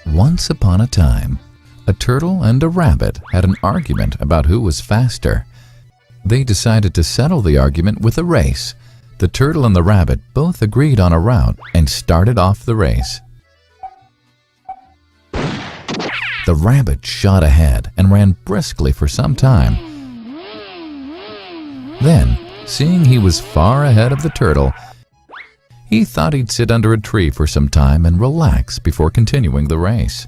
Once upon a time, a turtle and a rabbit had an argument about who was faster. They decided to settle the argument with a race. The turtle and the rabbit both agreed on a route and started off the race. The rabbit shot ahead and ran briskly for some time. Then, seeing he was far ahead of the turtle, he thought he'd sit under a tree for some time and relax before continuing the race.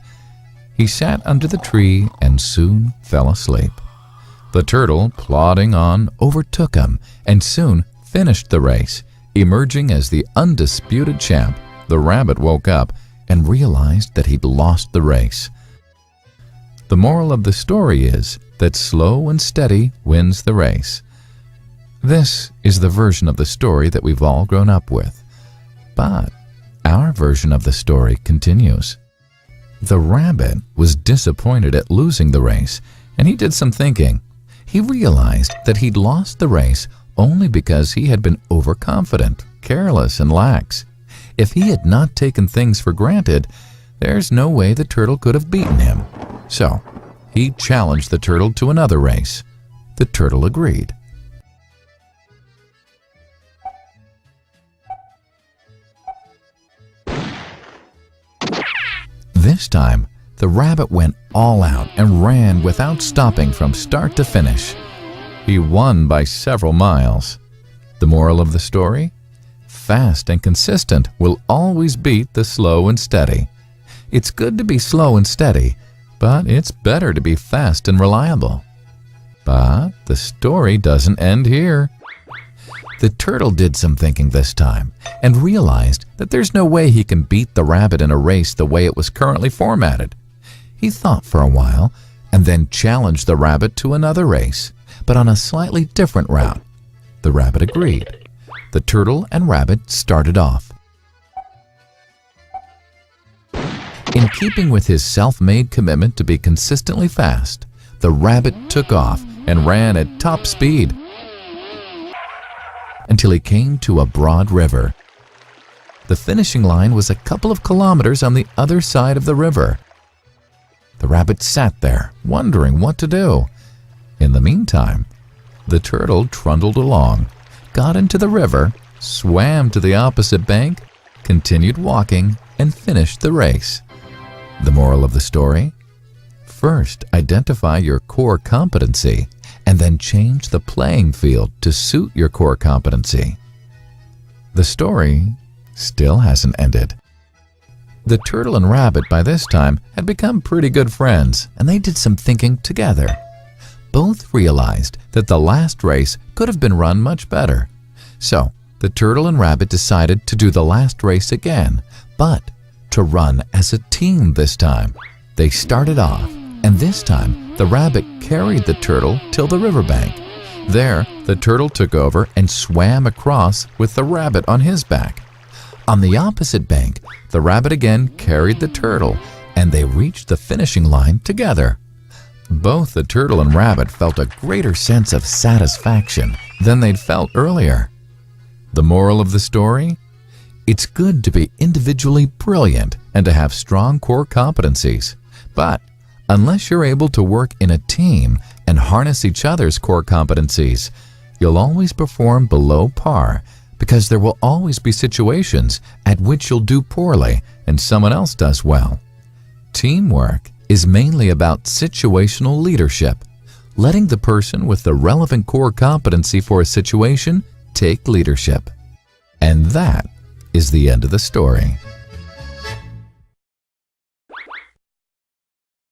He sat under the tree and soon fell asleep. The turtle, plodding on, overtook him and soon finished the race. Emerging as the undisputed champ, the rabbit woke up and realized that he'd lost the race. The moral of the story is that slow and steady wins the race. This is the version of the story that we've all grown up with. But our version of the story continues. The rabbit was disappointed at losing the race, and he did some thinking. He realized that he'd lost the race only because he had been overconfident, careless, and lax. If he had not taken things for granted, there's no way the turtle could have beaten him. So, he challenged the turtle to another race. The turtle agreed. This time, the rabbit went all out and ran without stopping from start to finish. He won by several miles. The moral of the story? Fast and consistent will always beat the slow and steady. It's good to be slow and steady, but it's better to be fast and reliable. But the story doesn't end here. The turtle did some thinking this time and realized that there's no way he can beat the rabbit in a race the way it was currently formatted. He thought for a while and then challenged the rabbit to another race, but on a slightly different route. The rabbit agreed. The turtle and rabbit started off. In keeping with his self-made commitment to be consistently fast, the rabbit took off and ran at top speed until he came to a broad river. The finishing line was a couple of kilometers on the other side of the river. The rabbit sat there, wondering what to do. In the meantime, the turtle trundled along, got into the river, swam to the opposite bank, continued walking, and finished the race. The moral of the story? First, identify your core competency, and then change the playing field to suit your core competency. The story still hasn't ended. The turtle and rabbit by this time had become pretty good friends, and they did some thinking together. Both realized that the last race could have been run much better. So, the turtle and rabbit decided to do the last race again, but to run as a team this time. They started off, and this time the rabbit carried the turtle till the riverbank. There, the turtle took over and swam across with the rabbit on his back. On the opposite bank, the rabbit again carried the turtle, and they reached the finishing line together. Both the turtle and rabbit felt a greater sense of satisfaction than they'd felt earlier. The moral of the story? It's good to be individually brilliant and to have strong core competencies. But unless you're able to work in a team and harness each other's core competencies, you'll always perform below par, because there will always be situations at which you'll do poorly and someone else does well. Teamwork is mainly about situational leadership, letting the person with the relevant core competency for a situation take leadership. And that is the end of the story.